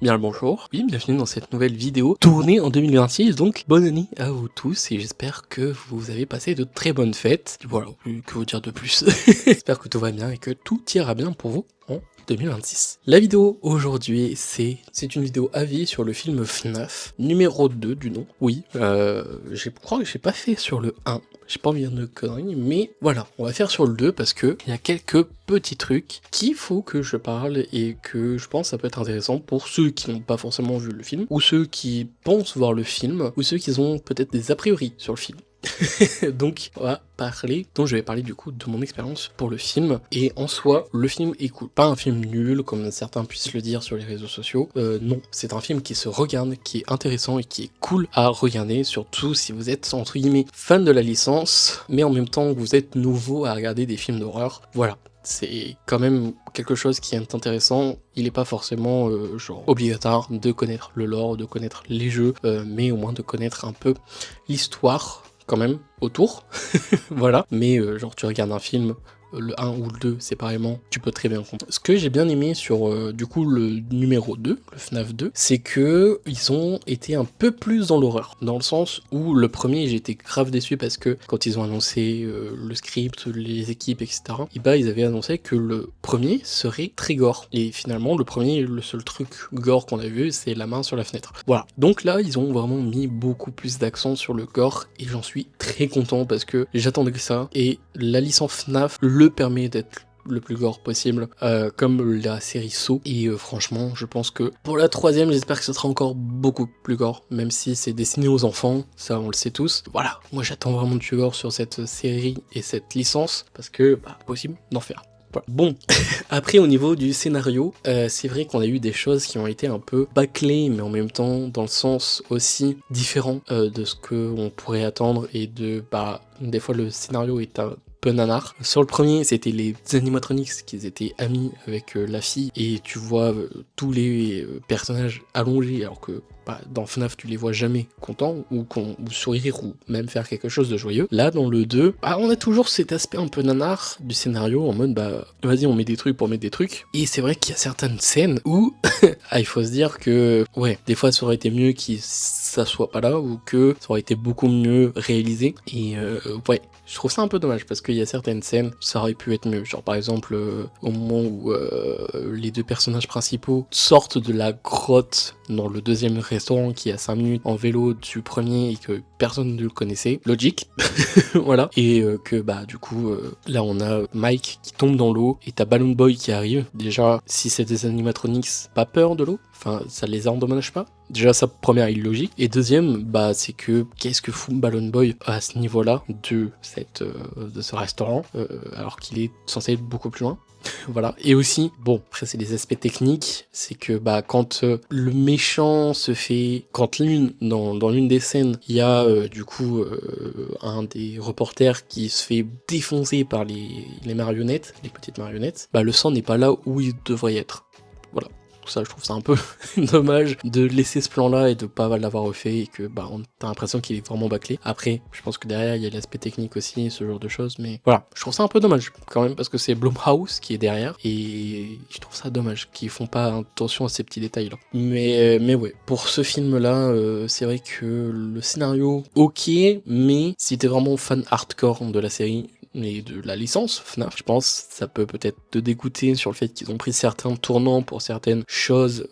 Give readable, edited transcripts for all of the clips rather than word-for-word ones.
Bien le bonjour, oui bienvenue dans cette nouvelle vidéo tournée en 2026, donc bonne année à vous tous et j'espère que vous avez passé de très bonnes fêtes. Voilà, que vous dire de plus. J'espère que tout va bien et que tout ira bien pour vous en 2026. La vidéo aujourd'hui c'est une vidéo avis sur le film FNAF, numéro 2 du nom. Oui, je crois que j'ai pas fait sur le 1. J'ai pas envie de dire de conneries, mais voilà, on va faire sur le 2 parce que il y a quelques petits trucs qu'il faut que je parle et que je pense ça peut être intéressant pour ceux qui n'ont pas forcément vu le film, ou ceux qui pensent voir le film, ou ceux qui ont peut-être des a priori sur le film. Donc je vais parler du coup de mon expérience pour le film, et en soi le film est cool, pas un film nul comme certains puissent le dire sur les réseaux sociaux, non, c'est un film qui se regarde, qui est intéressant et qui est cool à regarder, surtout si vous êtes entre guillemets fan de la licence, mais en même temps vous êtes nouveau à regarder des films d'horreur, voilà. C'est quand même quelque chose qui est intéressant, il n'est pas forcément genre obligatoire de connaître le lore, de connaître les jeux, mais au moins de connaître un peu l'histoire quand même autour, voilà. Mais genre tu regardes un film, le 1 ou le 2 séparément, tu peux très bien comprendre. Ce que j'ai bien aimé sur du coup le numéro 2, le FNAF 2, c'est que ils ont été un peu plus dans l'horreur, dans le sens où le premier j'étais grave déçu parce que quand ils ont annoncé le script, les équipes, etc., et bah ils avaient annoncé que le premier serait très gore, et finalement le premier, le seul truc gore qu'on a vu c'est la main sur la fenêtre. Voilà, donc là ils ont vraiment mis beaucoup plus d'accent sur le gore et j'en suis très content parce que j'attendais que ça, et la licence FNAF le permet d'être le plus gore possible, comme la série Saw, et franchement je pense que pour la troisième j'espère que ce sera encore beaucoup plus gore, même si c'est destiné aux enfants, ça on le sait tous. Voilà, moi j'attends vraiment du gore sur cette série et cette licence, parce que possible d'en faire. Voilà. Bon, après au niveau du scénario, c'est vrai qu'on a eu des choses qui ont été un peu bâclées, mais en même temps dans le sens aussi différent de ce qu'on pourrait attendre, et de des fois le scénario est un peu nanar. Sur le premier, c'était les animatronics qui étaient amis avec la fille, et tu vois tous les personnages allongés, alors que dans FNAF tu les vois jamais contents ou sourire ou même faire quelque chose de joyeux. Là dans le 2, on a toujours cet aspect un peu nanar du scénario, en mode vas-y on met des trucs pour mettre des trucs, et c'est vrai qu'il y a certaines scènes où il faut se dire que ouais, des fois ça aurait été mieux que ça soit pas là, ou que ça aurait été beaucoup mieux réalisé, et ouais, je trouve ça un peu dommage parce qu'il y a certaines scènes, ça aurait pu être mieux. Genre par exemple, au moment où les deux personnages principaux sortent de la grotte dans le deuxième restaurant qui est à 5 minutes en vélo du premier et que personne ne le connaissait. Logique. Voilà. Et que du coup, là on a Mike qui tombe dans l'eau et t'as Balloon Boy qui arrive. Déjà, si c'est des animatronics, pas peur de l'eau. Enfin, ça les endommage pas. Déjà, ça, première illogique. Et deuxième, c'est que qu'est-ce que fout Balloon Boy à ce niveau-là de ce restaurant, alors qu'il est censé être beaucoup plus loin. Voilà. Et aussi, bon, après c'est des aspects techniques, c'est que quand le méchant se fait, quand dans l'une des scènes, il y a du coup un des reporters qui se fait défoncer par les marionnettes, les petites marionnettes, le sang n'est pas là où il devrait être. Voilà. Ça, je trouve ça un peu dommage de laisser ce plan là et de pas l'avoir refait, et que t'as l'impression qu'il est vraiment bâclé. Après, je pense que derrière il y a l'aspect technique aussi, ce genre de choses, mais voilà, je trouve ça un peu dommage quand même, parce que c'est Blumhouse qui est derrière, et je trouve ça dommage qu'ils font pas attention à ces petits détails là. Mais ouais, pour ce film là, c'est vrai que le scénario ok, mais si t'es vraiment fan hardcore de la série et de la licence FNAF, je pense ça peut peut-être te dégoûter sur le fait qu'ils ont pris certains tournants pour certaines choses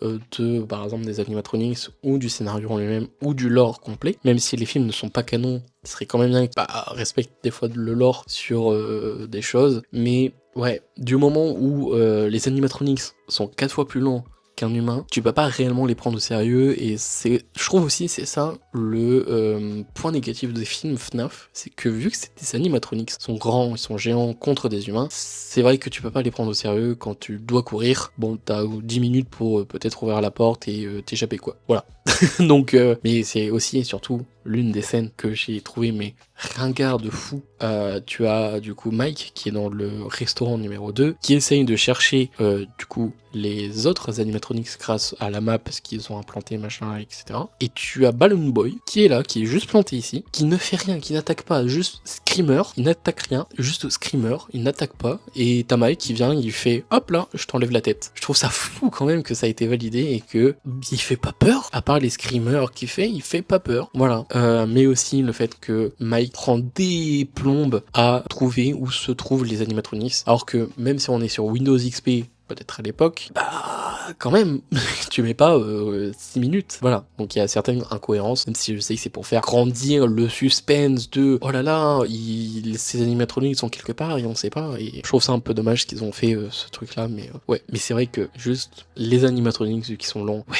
par exemple des animatronics, ou du scénario en lui-même, ou du lore complet, même si les films ne sont pas canons, ce serait quand même bien qu'ils respectent des fois le lore sur des choses, mais ouais, du moment où les animatronics sont 4 fois plus lents qu'un humain, tu peux pas réellement les prendre au sérieux, et je trouve aussi c'est ça le point négatif des films FNAF, c'est que vu que c'est des animatronics, ils sont grands, ils sont géants contre des humains, c'est vrai que tu peux pas les prendre au sérieux quand tu dois courir, bon t'as 10 minutes pour peut-être ouvrir la porte et t'échapper quoi, voilà. Donc mais c'est aussi et surtout l'une des scènes que j'ai trouvé mais ringard de fou. Tu as du coup Mike qui est dans le restaurant numéro 2, qui essaye de chercher du coup les autres animatronics grâce à la map parce qu'ils ont implanté machin, etc. Et tu as Balloon Boy qui est là, qui est juste planté ici, qui ne fait rien, qui n'attaque pas, juste Screamer, il n'attaque rien, juste Screamer, il n'attaque pas, et t'as Mike qui vient, il fait hop là, je t'enlève la tête. Je trouve ça fou quand même que ça a été validé et que il fait pas peur, à part les Screamers qu'il fait, il fait pas peur, voilà. Mais aussi le fait que Mike prend des plombes à trouver où se trouvent les animatronics, alors que même si on est sur Windows XP, peut-être à l'époque, bah quand même, tu mets pas 6 minutes. Voilà, donc il y a certaines incohérences, même si je sais que c'est pour faire grandir le suspense de oh là là, ces animatroniques sont quelque part et on sait pas. Et je trouve ça un peu dommage qu'ils ont fait ce truc là, mais ouais, mais c'est vrai que juste les animatroniques vu qu'ils sont longs, ouais.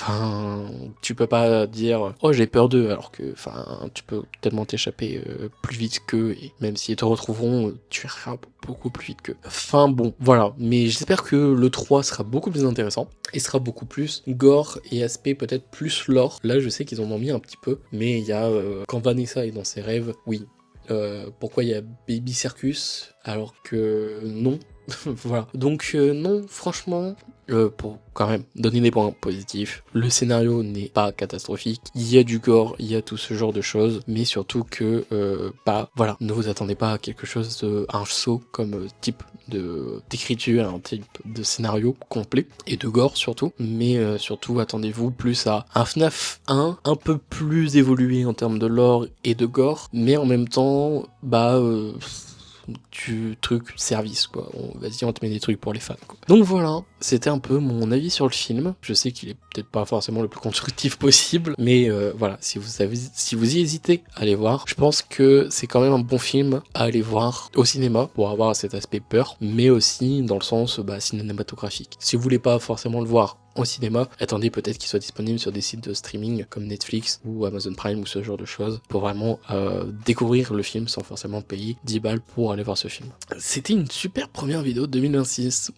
Enfin, tu peux pas dire oh j'ai peur d'eux alors que enfin tu peux tellement t'échapper plus vite qu'eux et même s'ils te retrouveront tu iras beaucoup plus vite qu'eux. Enfin bon voilà, mais j'espère que le 3 sera beaucoup plus intéressant et sera beaucoup plus gore et aspect peut-être plus lore. Là je sais qu'ils en ont mis un petit peu, mais il y a quand Vanessa est dans ses rêves, oui. Pourquoi il y a Baby Circus alors que non. Voilà. Donc non, franchement, pour quand même donner des points positifs, le scénario n'est pas catastrophique, il y a du gore, il y a tout ce genre de choses, mais surtout que, voilà, ne vous attendez pas à quelque chose de, un saut comme type d'écriture, un type de scénario complet, et de gore surtout, mais surtout attendez-vous plus à un FNAF 1 un peu plus évolué en termes de lore et de gore, mais en même temps, du truc service quoi, vas-y on te met des trucs pour les fans quoi. Donc voilà, c'était un peu mon avis sur le film, je sais qu'il est peut-être pas forcément le plus constructif possible, mais voilà, si vous y hésitez à aller voir, je pense que c'est quand même un bon film à aller voir au cinéma pour avoir cet aspect peur, mais aussi dans le sens cinématographique. Si vous voulez pas forcément le voir au cinéma, attendez peut-être qu'il soit disponible sur des sites de streaming comme Netflix ou Amazon Prime ou ce genre de choses pour vraiment découvrir le film sans forcément payer 10 balles pour aller voir ce film. C'était une super première vidéo de 2026.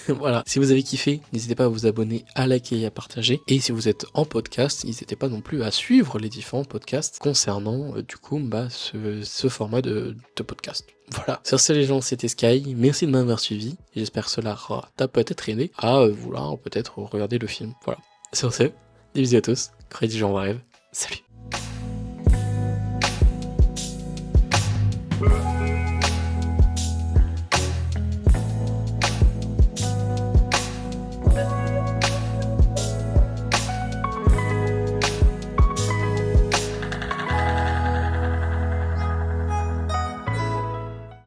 Voilà, si vous avez kiffé, n'hésitez pas à vous abonner, à liker et à partager. Et si vous êtes en podcast, n'hésitez pas non plus à suivre les différents podcasts concernant du coup ce format de podcast. Voilà, sur ce les gens, c'était Sky, merci de m'avoir suivi, j'espère que cela t'a peut-être aidé à vouloir peut-être regarder le film. Voilà, sur ce, des bisous à tous, crédit Jean Rêve, salut.